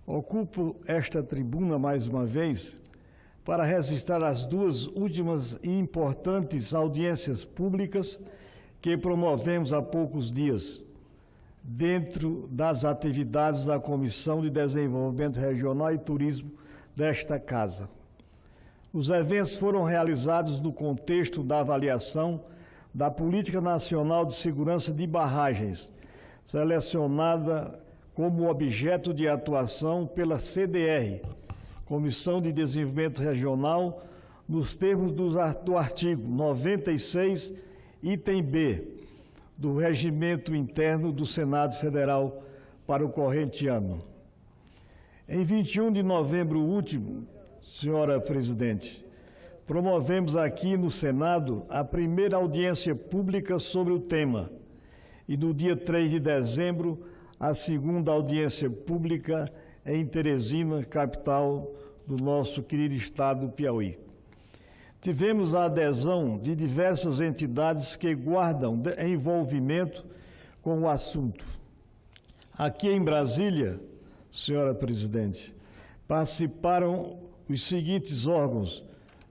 Ocupo esta tribuna mais uma vez para registrar as duas últimas e importantes audiências públicas que promovemos há poucos dias, dentro das atividades da Comissão de Desenvolvimento Regional e Turismo desta Casa. Os eventos foram realizados no contexto da avaliação da Política Nacional de Segurança de Barragens, selecionada como objeto de atuação pela CDR, Comissão de Desenvolvimento Regional, nos termos do artigo 96, item B, do Regimento Interno do Senado Federal para o corrente ano. Em 21 de novembro último, senhora presidente, promovemos aqui no Senado a primeira audiência pública sobre o tema e no dia 3 de dezembro a segunda audiência pública em Teresina, capital do nosso querido estado do Piauí. Tivemos a adesão de diversas entidades que guardam envolvimento com o assunto. Aqui em Brasília, senhora presidente, participaram os seguintes órgãos: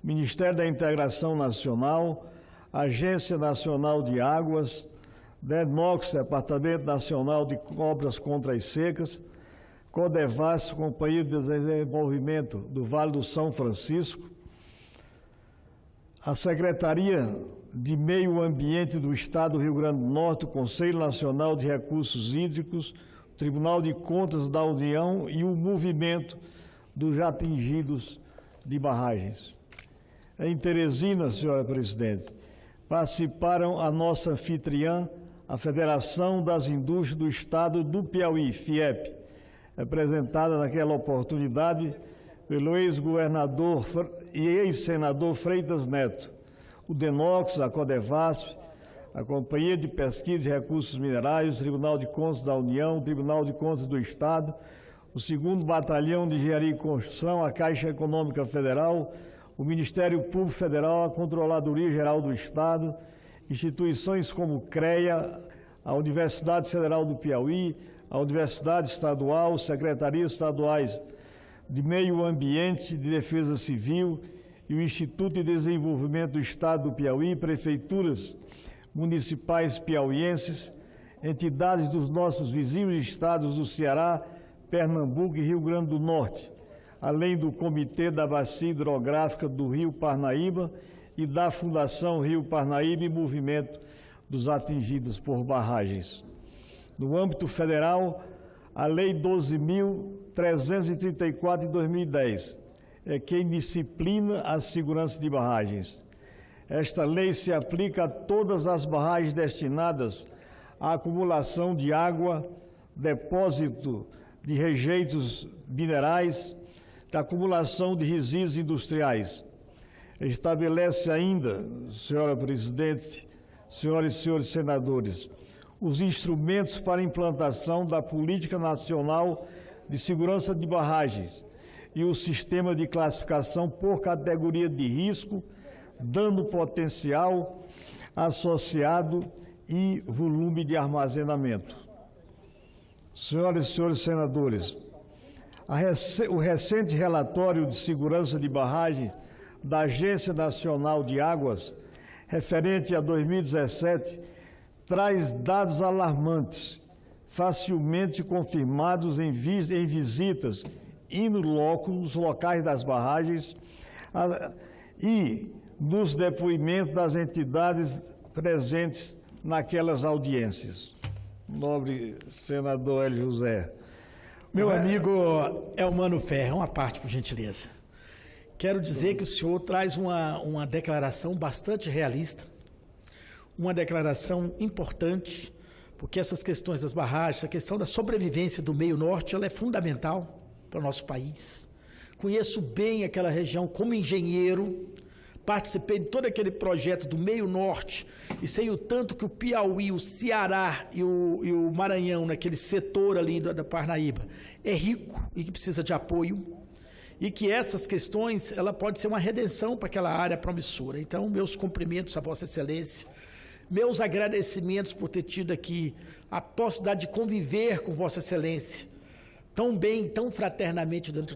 Ministério da Integração Nacional, Agência Nacional de Águas, DENOX, Departamento Nacional de Obras contra as Secas, Codevasf, Companhia de Desenvolvimento do Vale do São Francisco, a Secretaria de Meio Ambiente do Estado do Rio Grande do Norte, o Conselho Nacional de Recursos Hídricos, o Tribunal de Contas da União e o Movimento dos Atingidos de Barragens. Em Teresina, senhora presidente, participaram a nossa anfitriã, a Federação das Indústrias do Estado do Piauí, FIEP, representada naquela oportunidade pelo ex-governador e ex-senador Freitas Neto, o DENOX, a Codevasf, a Companhia de Pesquisa e Recursos Minerais, o Tribunal de Contas da União, o Tribunal de Contas do Estado, o 2º Batalhão de Engenharia e Construção, a Caixa Econômica Federal, o Ministério Público Federal, a Controladoria Geral do Estado, instituições como o CREA, a Universidade Federal do Piauí, a Universidade Estadual, secretarias estaduais de Meio Ambiente, de Defesa Civil e o Instituto de Desenvolvimento do Estado do Piauí, prefeituras municipais piauienses, entidades dos nossos vizinhos estados do Ceará, Pernambuco e Rio Grande do Norte, além do Comitê da Bacia Hidrográfica do Rio Parnaíba e da Fundação Rio Parnaíba e Movimento dos Atingidos por Barragens. No âmbito federal, a Lei 12.334 de 2010 é quem disciplina a segurança de barragens. Esta lei se aplica a todas as barragens destinadas à acumulação de água, depósito de rejeitos minerais, da acumulação de resíduos industriais. Estabelece ainda, senhora presidente, senhoras e senhores senadores, os instrumentos para a implantação da Política Nacional de Segurança de Barragens e o sistema de classificação por categoria de risco, dano potencial associado e volume de armazenamento. Senhoras e senhores senadores, o recente relatório de segurança de barragens da Agência Nacional de Águas, referente a 2017, traz dados alarmantes, facilmente confirmados em visitas in loco nos locais das barragens e nos depoimentos das entidades presentes naquelas audiências. Nobre senador Hélio José. Meu amigo Elmano Ferreira, uma parte, por gentileza. Quero dizer que o senhor traz uma declaração bastante realista, uma declaração importante, porque essas questões das barragens, a questão da sobrevivência do meio norte, ela é fundamental para o nosso país. Conheço bem aquela região como engenheiro, participei de todo aquele projeto do meio norte e sei o tanto que o Piauí, o Ceará e o Maranhão, naquele setor ali da Parnaíba, é rico e que precisa de apoio, e que essas questões, ela pode ser uma redenção para aquela área promissora. Então, meus cumprimentos a Vossa Excelência, meus agradecimentos por ter tido aqui a possibilidade de conviver com Vossa Excelência, tão bem, tão fraternamente durante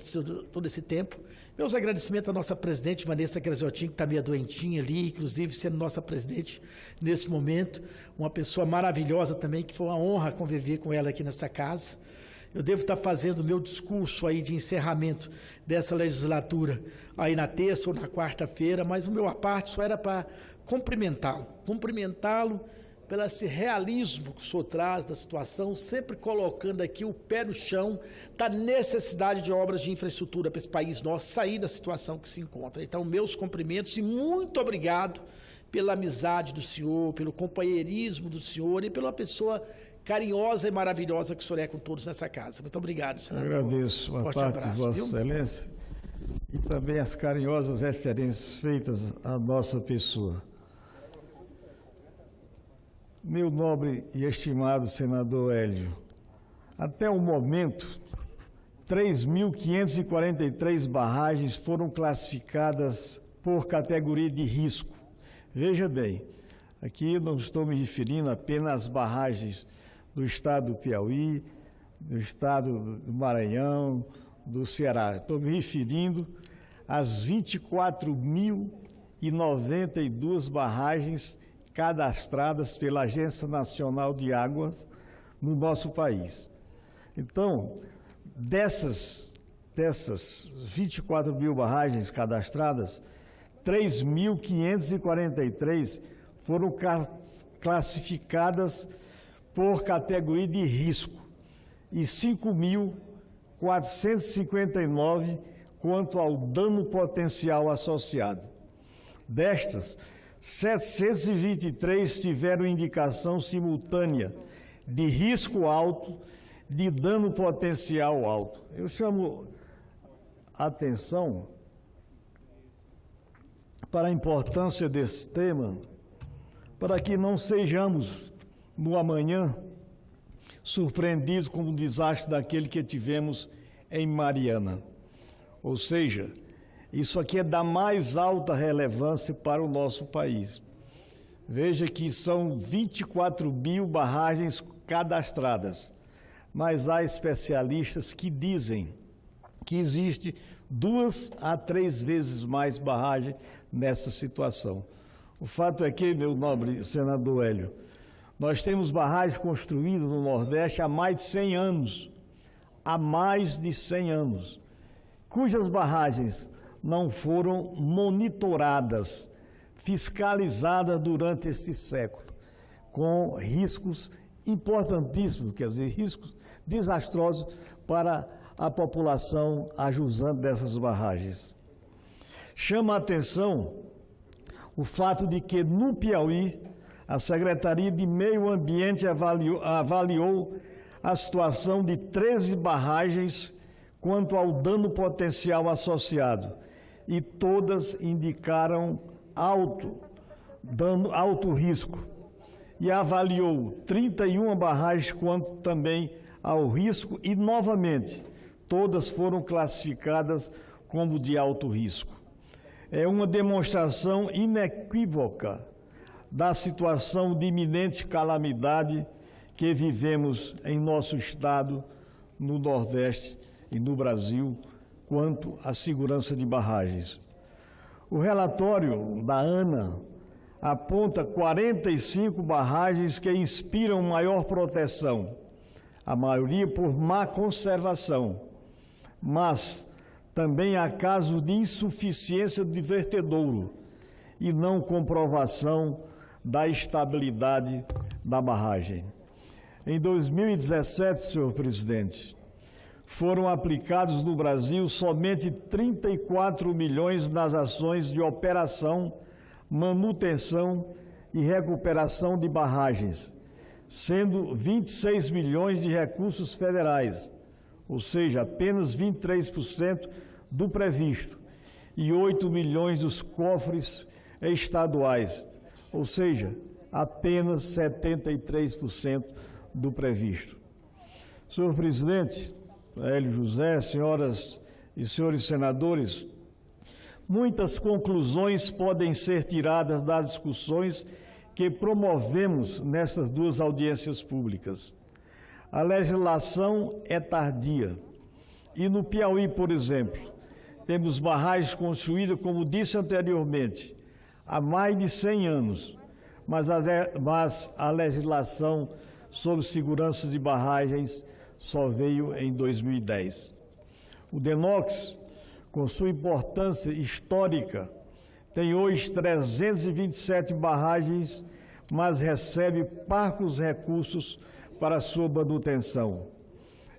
todo esse tempo. Meus agradecimentos à nossa presidente, Vanessa Graziotin, que está meio doentinha ali, inclusive sendo nossa presidente nesse momento. Uma pessoa maravilhosa também, que foi uma honra conviver com ela aqui nessa casa. Eu devo estar fazendo o meu discurso aí de encerramento dessa legislatura aí na terça ou na quarta-feira, mas o meu à parte só era para cumprimentá-lo pelo esse realismo que o senhor traz da situação, sempre colocando aqui o pé no chão da necessidade de obras de infraestrutura para esse país nosso sair da situação que se encontra. Então, meus cumprimentos e muito obrigado pela amizade do senhor, pelo companheirismo do senhor e pela pessoa carinhosa e maravilhosa que o senhor é com todos nessa casa. Muito obrigado, senador. Agradeço a parte de Vossa Excelência e também as carinhosas referências feitas à nossa pessoa. Meu nobre e estimado senador Hélio, até o momento, 3.543 barragens foram classificadas por categoria de risco. Veja bem, aqui eu não estou me referindo apenas às barragens do estado do Piauí, do estado do Maranhão, do Ceará. Estou me referindo às 24.092 barragens cadastradas pela Agência Nacional de Águas no nosso país. Então, dessas 24 mil barragens cadastradas, 3.543 foram classificadas por categoria de risco e 5.459 quanto ao dano potencial associado. Destas, 723 tiveram indicação simultânea de risco alto, de dano potencial alto. Eu chamo a atenção para a importância desse tema, para que não sejamos, no amanhã, surpreendidos com o desastre daquele que tivemos em Mariana. Ou seja, isso aqui é da mais alta relevância para o nosso país. Veja que são 24 mil barragens cadastradas, mas há especialistas que dizem que existe 2 a 3 vezes mais barragem nessa situação. O fato é que, meu nobre senador Hélio, nós temos barragens construídas no Nordeste há mais de 100 anos, cujas barragens não foram monitoradas, fiscalizadas durante este século, com riscos importantíssimos, quer dizer, riscos desastrosos para a população ajusante dessas barragens. Chama a atenção o fato de que, no Piauí, a Secretaria de Meio Ambiente avaliou a situação de 13 barragens quanto ao dano potencial associado, e todas indicaram alto risco, e avaliou 31 barragens quanto também ao risco, e novamente todas foram classificadas como de alto risco. É uma demonstração inequívoca da situação de iminente calamidade que vivemos em nosso estado, no Nordeste e no Brasil, quanto à segurança de barragens. O relatório da ANA aponta 45 barragens que inspiram maior proteção, a maioria por má conservação, mas também há casos de insuficiência de vertedouro e não comprovação da estabilidade da barragem. Em 2017, senhor presidente, foram aplicados no Brasil somente 34 milhões nas ações de operação, manutenção e recuperação de barragens, sendo 26 milhões de recursos federais, ou seja, apenas 23% do previsto, e 8 milhões dos cofres estaduais, ou seja, apenas 73% do previsto. Senhor presidente, Hélio José, senhoras e senhores senadores, muitas conclusões podem ser tiradas das discussões que promovemos nessas duas audiências públicas. A legislação é tardia, E no Piauí, por exemplo, temos barragens construídas, como disse anteriormente, há mais de 100 anos, mas a legislação sobre segurança de barragens só veio em 2010. O DENOX, com sua importância histórica, tem hoje 327 barragens, mas recebe parcos recursos para sua manutenção.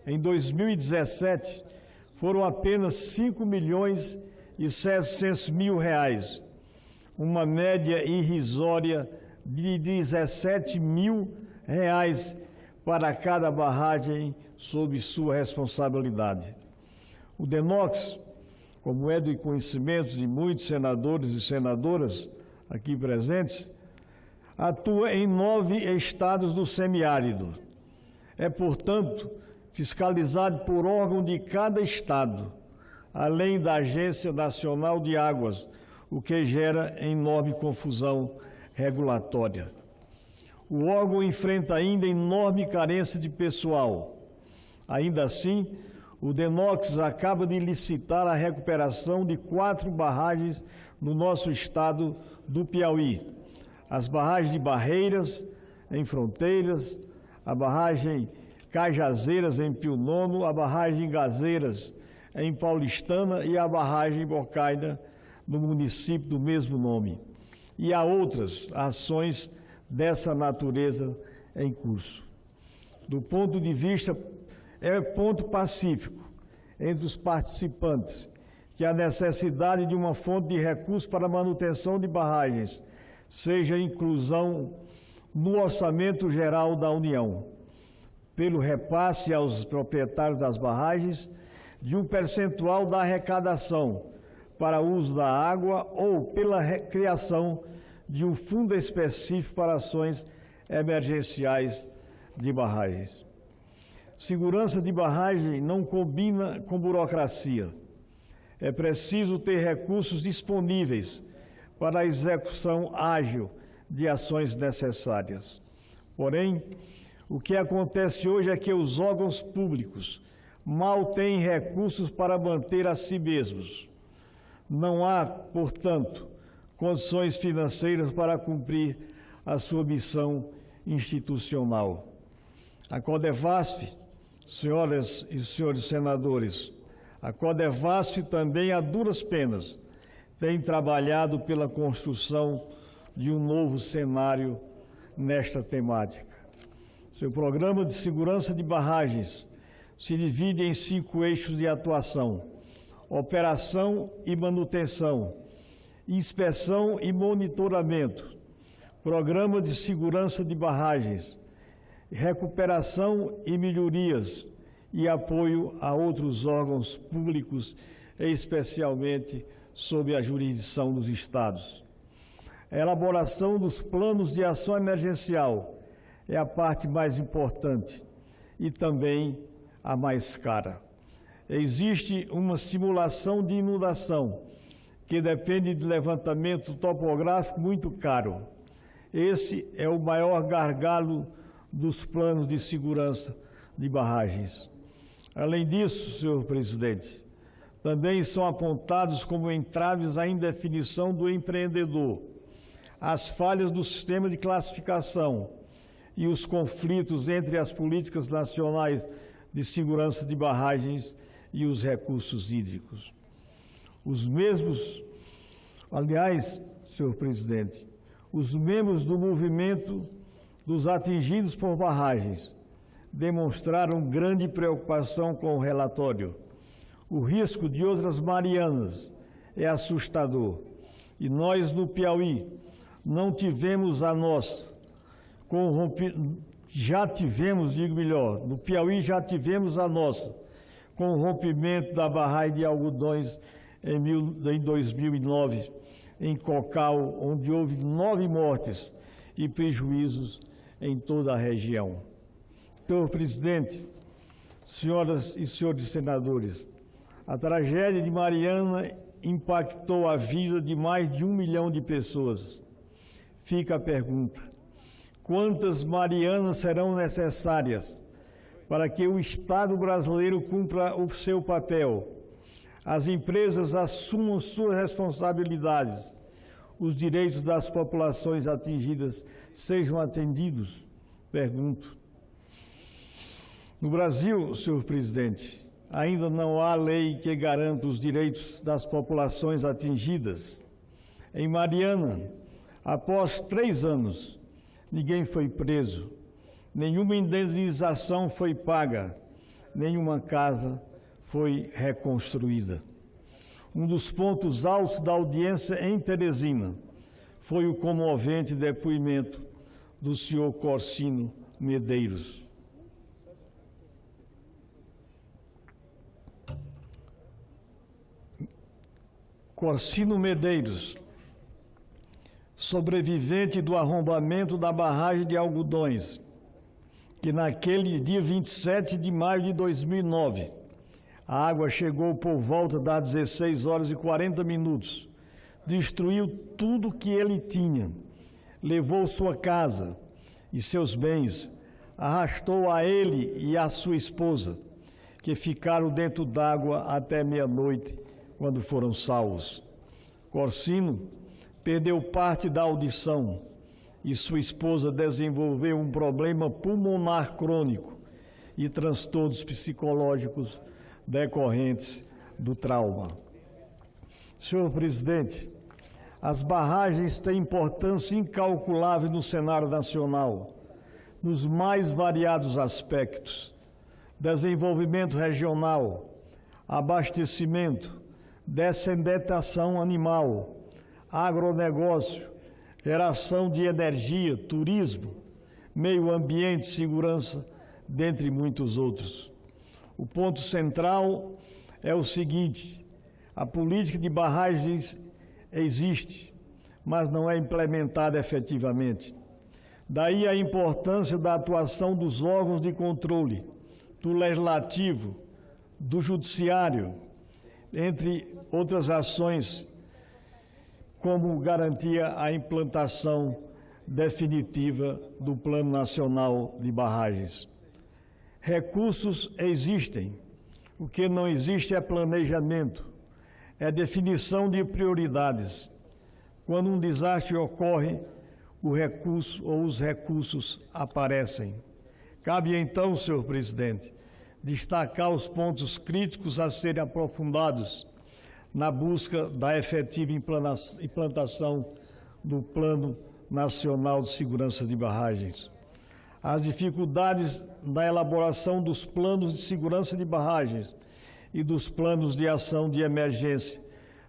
Em 2017, foram apenas 5.700.000 reais, uma média irrisória de 17.000 reais para cada barragem sob sua responsabilidade. O DENOX, como é do conhecimento de muitos senadores e senadoras aqui presentes, atua em 9 estados do semiárido. É, portanto, fiscalizado por órgão de cada estado, além da Agência Nacional de Águas, o que gera enorme confusão regulatória. O órgão enfrenta ainda enorme carência de pessoal. Ainda assim, o DENOX acaba de licitar a recuperação de 4 barragens no nosso estado do Piauí. As barragens de Barreiras, em Fronteiras, a barragem Cajazeiras, em Pio Nono, a barragem Gazeiras, em Paulistana, e a barragem Bocaina, no município do mesmo nome. E há outras ações dessa natureza em curso. Do ponto de vista, é ponto pacífico entre os participantes que a necessidade de uma fonte de recursos para a manutenção de barragens seja inclusão no orçamento geral da União, pelo repasse aos proprietários das barragens de um percentual da arrecadação para uso da água ou pela criação de um fundo específico para ações emergenciais de barragens. Segurança de barragem não combina com burocracia. É preciso ter recursos disponíveis para a execução ágil de ações necessárias. Porém, o que acontece hoje é que os órgãos públicos mal têm recursos para manter a si mesmos. Não há, portanto, condições financeiras para cumprir a sua missão institucional. A Codevasf, senhoras e senhores senadores, a Codevasf também, a duras penas, tem trabalhado pela construção de um novo cenário nesta temática. Seu programa de segurança de barragens se divide em 5 eixos de atuação: operação e manutenção, inspeção e monitoramento, programa de segurança de barragens, recuperação e melhorias e apoio a outros órgãos públicos, especialmente sob a jurisdição dos estados. A elaboração dos planos de ação emergencial é a parte mais importante e também a mais cara. Existe uma simulação de inundação que depende de levantamento topográfico muito caro. Esse é o maior gargalo dos planos de segurança de barragens. Além disso, senhor presidente, também são apontados como entraves a indefinição do empreendedor, as falhas do sistema de classificação e os conflitos entre as políticas nacionais de segurança de barragens e os recursos hídricos. Os mesmos, aliás, senhor presidente, os membros do movimento dos atingidos por barragens demonstraram grande preocupação com o relatório. O risco de outras Marianas é assustador e nós, no Piauí, não tivemos a nossa. Já tivemos, digo melhor, no Piauí já tivemos a nossa, com o rompimento da barragem de Algodões em 2009, em Cocal, onde houve 9 mortes e prejuízos em toda a região. Senhor presidente, senhoras e senhores senadores, a tragédia de Mariana impactou a vida de mais de 1 milhão de pessoas. Fica a pergunta: quantas Marianas serão necessárias para que o Estado brasileiro cumpra o seu papel, as empresas assumam suas responsabilidades, os direitos das populações atingidas sejam atendidos? Pergunto. No Brasil, senhor presidente, ainda não há lei que garanta os direitos das populações atingidas. Em Mariana, após 3 anos, ninguém foi preso, nenhuma indenização foi paga, nenhuma casa foi reconstruída. Um dos pontos altos da audiência em Teresina foi o comovente depoimento do senhor Corsino Medeiros. Corsino Medeiros, sobrevivente do arrombamento da barragem de Algodões, que naquele dia 27 de maio de 2009, a água chegou por volta das 16 horas e 40 minutos, destruiu tudo que ele tinha, levou sua casa e seus bens, arrastou a ele e a sua esposa, que ficaram dentro d'água até meia-noite, quando foram salvos. Corsino perdeu parte da audição e sua esposa desenvolveu um problema pulmonar crônico e transtornos psicológicos decorrentes do trauma. Senhor presidente, as barragens têm importância incalculável no cenário nacional, nos mais variados aspectos: desenvolvimento regional, abastecimento, dessedentação animal, agronegócio, geração de energia, turismo, meio ambiente, segurança, dentre muitos outros. O ponto central é o seguinte: a política de barragens existe, mas não é implementada efetivamente. Daí a importância da atuação dos órgãos de controle, do legislativo, do judiciário, entre outras ações, como garantia a implantação definitiva do Plano Nacional de Barragens. Recursos existem, o que não existe é planejamento, é definição de prioridades. Quando um desastre ocorre, o recurso ou os recursos aparecem. Cabe então, senhor presidente, destacar os pontos críticos a serem aprofundados na busca da efetiva implantação do Plano Nacional de Segurança de Barragens. As dificuldades na elaboração dos planos de segurança de barragens e dos planos de ação de emergência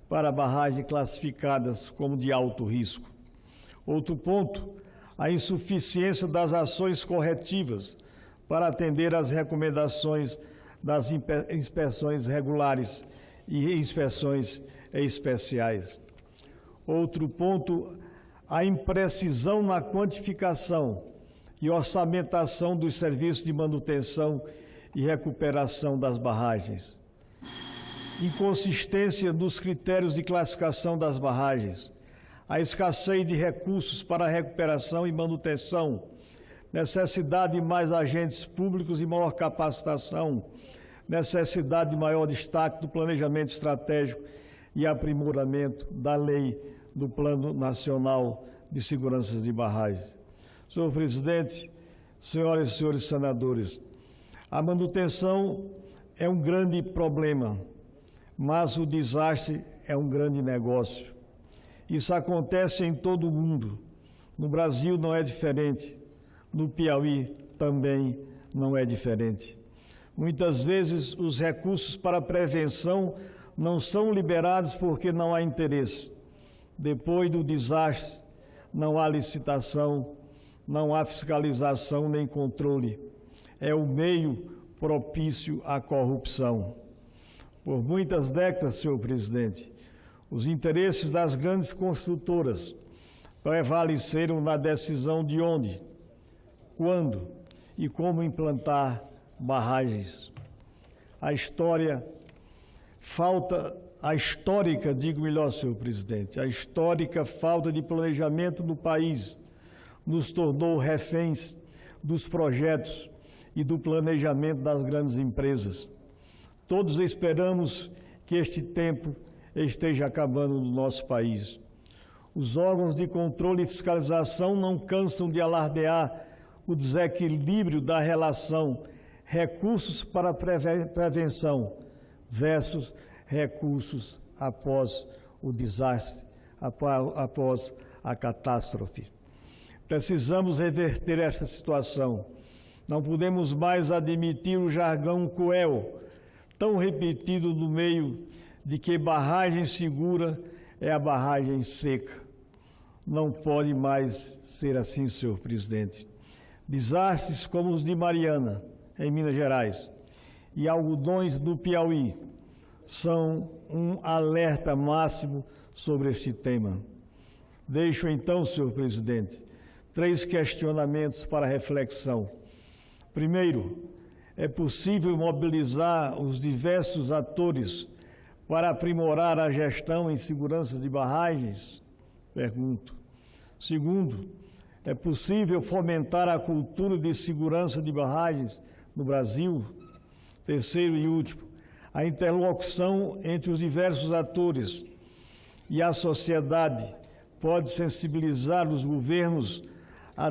para barragens classificadas como de alto risco. Outro ponto, a insuficiência das ações corretivas para atender às recomendações das inspeções regulares e inspeções especiais. Outro ponto, a imprecisão na quantificação e orçamentação dos serviços de manutenção e recuperação das barragens. Inconsistência nos critérios de classificação das barragens, a escassez de recursos para a recuperação e manutenção, necessidade de mais agentes públicos e maior capacitação, necessidade de maior destaque do planejamento estratégico e aprimoramento da lei do Plano Nacional de Segurança de Barragens. Senhor presidente, senhoras e senhores senadores, a manutenção é um grande problema, mas o desastre é um grande negócio. Isso acontece em todo o mundo. No Brasil não é diferente. No Piauí também não é diferente. Muitas vezes os recursos para prevenção não são liberados porque não há interesse. Depois do desastre, não há licitação, não há fiscalização nem controle. É o meio propício à corrupção. Por muitas décadas, senhor presidente, os interesses das grandes construtoras prevaleceram na decisão de onde, quando e como implantar barragens. A histórica, senhor presidente, a histórica falta de planejamento no país nos tornou reféns dos projetos e do planejamento das grandes empresas. Todos esperamos que este tempo esteja acabando no nosso país. Os órgãos de controle e fiscalização não cansam de alardear o desequilíbrio da relação recursos para prevenção versus recursos após o desastre, após a catástrofe. Precisamos reverter esta situação. Não podemos mais admitir o jargão cruel, tão repetido no meio de que barragem segura é a barragem seca. Não pode mais ser assim, senhor presidente. Desastres como os de Mariana, em Minas Gerais, e Algodões do Piauí, são um alerta máximo sobre este tema. Deixo então, senhor presidente, 3 questionamentos para reflexão. Primeiro, é possível mobilizar os diversos atores para aprimorar a gestão em segurança de barragens? Pergunto. Segundo, é possível fomentar a cultura de segurança de barragens no Brasil? Terceiro e último, a interlocução entre os diversos atores e a sociedade pode sensibilizar os governos a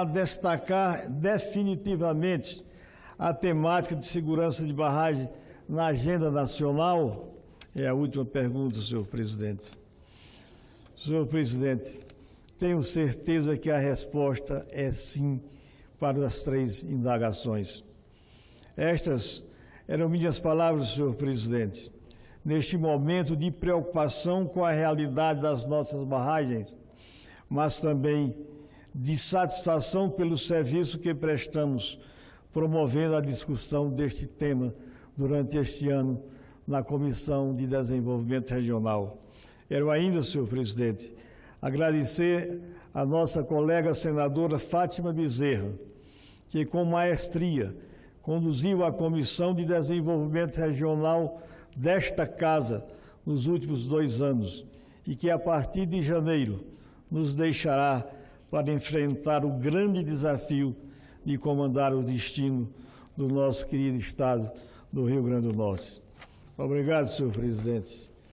destacar definitivamente a temática de segurança de barragem na agenda nacional? É a última pergunta, senhor presidente. Senhor presidente, tenho certeza que a resposta é sim para as 3 indagações. Estas eram minhas palavras, senhor presidente, neste momento de preocupação com a realidade das nossas barragens, mas também de satisfação pelo serviço que prestamos, promovendo a discussão deste tema durante este ano na Comissão de Desenvolvimento Regional. Quero ainda, senhor presidente, agradecer a nossa colega senadora Fátima Bezerra, que com maestria conduziu a Comissão de Desenvolvimento Regional desta Casa nos últimos 2 anos e que, a partir de janeiro, nos deixará para enfrentar o grande desafio de comandar o destino do nosso querido Estado do Rio Grande do Norte. Obrigado, senhor presidente.